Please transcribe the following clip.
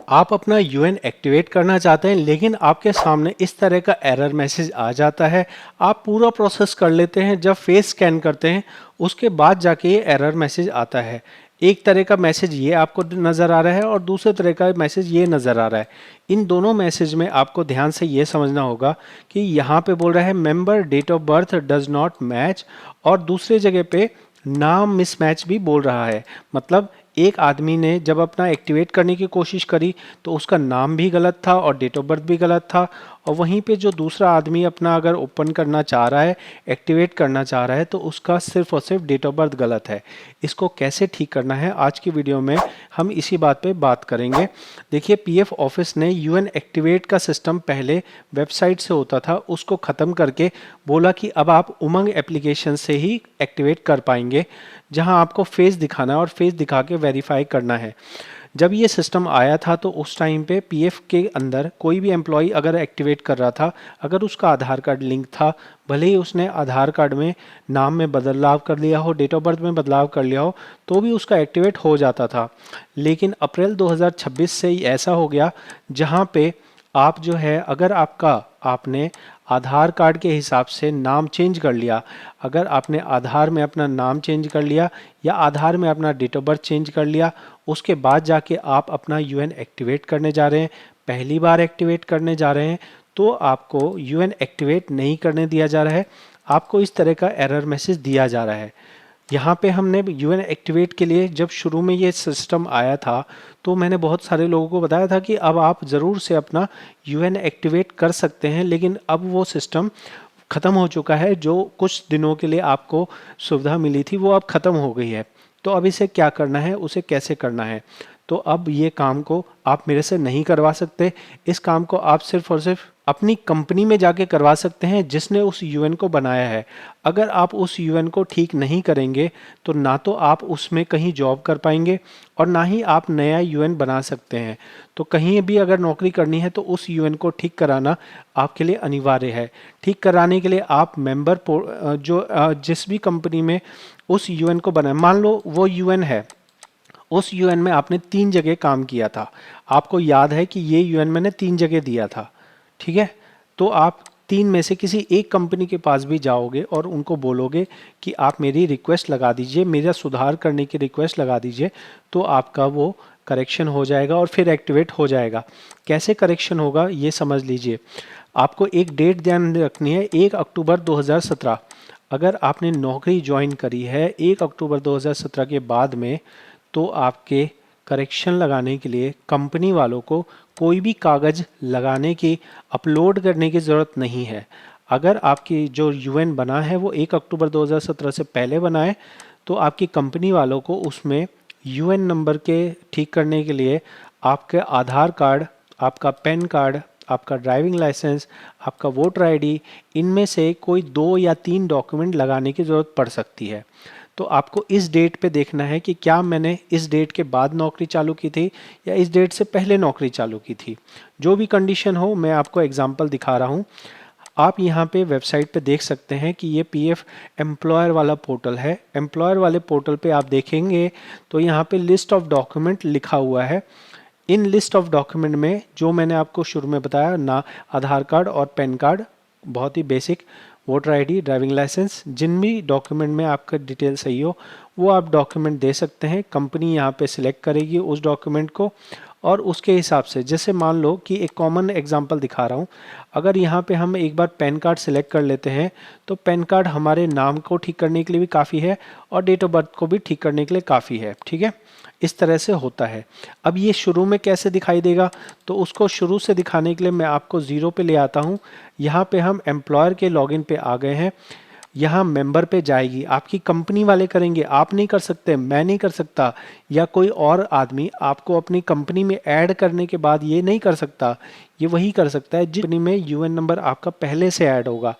आप अपना UN activate करना चाहते हैं लेकिन आपके सामने इस तरह का एरर मैसेज आ जाता है। आप पूरा प्रोसेस कर लेते हैं, जब फेस स्कैन करते हैं उसके बाद जाके ये एरर मैसेज आता है। एक तरह का मैसेज ये आपको नज़र आ रहा है और दूसरे तरह का मैसेज ये नज़र आ रहा है। इन दोनों मैसेज में आपको ध्यान से ये समझना होगा कि यहाँ पे बोल रहा है member date of birth does not match, और दूसरी जगह पे नाम मिसमैच भी बोल रहा है। मतलब एक आदमी ने जब अपना एक्टिवेट करने की कोशिश करी तो उसका नाम भी गलत था और डेट ऑफ बर्थ भी गलत था, और वहीं पे जो दूसरा आदमी अपना अगर ओपन करना चाह रहा है, एक्टिवेट करना चाह रहा है, तो उसका सिर्फ और सिर्फ डेट ऑफ बर्थ गलत है। इसको कैसे ठीक करना है आज की वीडियो में हम इसी बात पे बात करेंगे। देखिए, पीएफ ऑफिस ने यूएन एक्टिवेट का सिस्टम पहले वेबसाइट से होता था, उसको ख़त्म करके बोला कि अब आप उमंग एप्लीकेशन से ही एक्टिवेट कर पाएंगे, जहां आपको फेस दिखाना है और फेस दिखा के वेरीफाई करना है। जब ये सिस्टम आया था तो उस टाइम पे पीएफ के अंदर कोई भी एम्प्लॉय अगर एक्टिवेट कर रहा था, अगर उसका आधार कार्ड लिंक था, भले ही उसने आधार कार्ड में नाम में बदलाव कर लिया हो, डेट ऑफ बर्थ में बदलाव कर लिया हो, तो भी उसका एक्टिवेट हो जाता था। लेकिन अप्रैल 2026 से ऐसा हो गया जहां पे आप जो है, अगर आपने आधार कार्ड के हिसाब से नाम चेंज कर लिया, अगर आपने आधार में अपना नाम चेंज कर लिया या आधार में अपना डेट ऑफ बर्थ चेंज कर लिया, उसके बाद जाके आप अपना यूएन एक्टिवेट करने जा रहे हैं, पहली बार एक्टिवेट करने जा रहे हैं, तो आपको यूएन एक्टिवेट नहीं करने दिया जा रहा है। आपको इस तरह का एरर मैसेज दिया जा रहा है। यहाँ पे हमने यूएन एक्टिवेट के लिए जब शुरू में ये सिस्टम आया था तो मैंने बहुत सारे लोगों को बताया था कि अब आप ज़रूर से अपना यूएन एक्टिवेट कर सकते हैं, लेकिन अब वो सिस्टम ख़त्म हो चुका है। जो कुछ दिनों के लिए आपको सुविधा मिली थी वो अब ख़त्म हो गई है। तो अब इसे क्या करना है, उसे कैसे करना है? तो अब ये काम को आप मेरे से नहीं करवा सकते। इस काम को आप सिर्फ और सिर्फ अपनी कंपनी में जाके करवा सकते हैं जिसने उस यूएन को बनाया है। अगर आप उस यूएन को ठीक नहीं करेंगे तो ना तो आप उसमें कहीं जॉब कर पाएंगे और ना ही आप नया यूएन बना सकते हैं। तो कहीं भी अगर नौकरी करनी है तो उस यूएन को ठीक कराना आपके लिए अनिवार्य है। ठीक कराने के लिए आप जिस भी कंपनी में उस यूएन को बनाए, मान लो वो यूएन है, उस यूएन में आपने 3 जगह काम किया था, आपको याद है कि ये यूएन मैंने 3 जगह दिया था, ठीक है? तो आप 3 में से किसी एक कंपनी के पास भी जाओगे और उनको बोलोगे कि आप मेरी रिक्वेस्ट लगा दीजिए, मेरा सुधार करने की रिक्वेस्ट लगा दीजिए, तो आपका वो करेक्शन हो जाएगा और फिर एक्टिवेट हो जाएगा। कैसे करेक्शन होगा ये समझ लीजिए। आपको एक डेट ध्यान रखनी है, 1 अक्टूबर 2017। अगर आपने नौकरी ज्वाइन करी है 1 अक्टूबर 2017 के बाद में, तो आपके करेक्शन लगाने के लिए कंपनी वालों को कोई भी कागज़ लगाने की, अपलोड करने की ज़रूरत नहीं है। अगर आपकी जो यूएन बना है वो 1 अक्टूबर 2017 से पहले बना है, तो आपकी कंपनी वालों को उसमें यूएन नंबर के ठीक करने के लिए आपके आधार कार्ड, आपका पैन कार्ड, आपका ड्राइविंग लाइसेंस, आपका वोटर आईडी, इनमें से कोई 2 या 3 डॉक्यूमेंट लगाने की ज़रूरत पड़ सकती है। तो आपको इस डेट पे देखना है कि क्या मैंने इस डेट के बाद नौकरी चालू की थी या इस डेट से पहले नौकरी चालू की थी। जो भी कंडीशन हो, मैं आपको एग्जांपल दिखा रहा हूँ। आप यहाँ पे वेबसाइट पे देख सकते हैं कि ये पीएफ एम्प्लॉयर वाला पोर्टल है। एम्प्लॉयर वाले पोर्टल पे आप देखेंगे तो यहाँ पे लिस्ट ऑफ डॉक्यूमेंट लिखा हुआ है। इन लिस्ट ऑफ डॉक्यूमेंट में जो मैंने आपको शुरू में बताया ना, आधार कार्ड और पैन कार्ड, बहुत ही basic, voter ID, driving licence, जिन भी डॉक्यूमेंट में आपका डिटेल सही हो वो आप डॉक्यूमेंट दे सकते हैं। कंपनी यहाँ पे सिलेक्ट करेगी उस डॉक्यूमेंट को और उसके हिसाब से, जैसे मान लो कि एक कॉमन एग्जांपल दिखा रहा हूँ, अगर यहाँ पे हम एक बार पैन कार्ड सिलेक्ट कर लेते हैं तो पैन कार्ड हमारे नाम को ठीक करने के लिए भी काफ़ी है और डेट ऑफ बर्थ को भी ठीक करने के लिए काफ़ी है, ठीक है? इस तरह से होता है। अब ये शुरू में कैसे दिखाई देगा, तो उसको शुरू से दिखाने के लिए मैं आपको ज़ीरो पे ले आता हूँ। यहाँ पे हम एम्प्लॉयर के लॉगिन पे आ गए हैं। यहाँ मेंबर पे जाएगी, आपकी कंपनी वाले करेंगे, आप नहीं कर सकते, मैं नहीं कर सकता, या कोई और आदमी आपको अपनी कंपनी में ऐड करने के बाद ये नहीं कर सकता। ये वही कर सकता है जिस कंपनी में यूएन नंबर आपका पहले से ऐड होगा।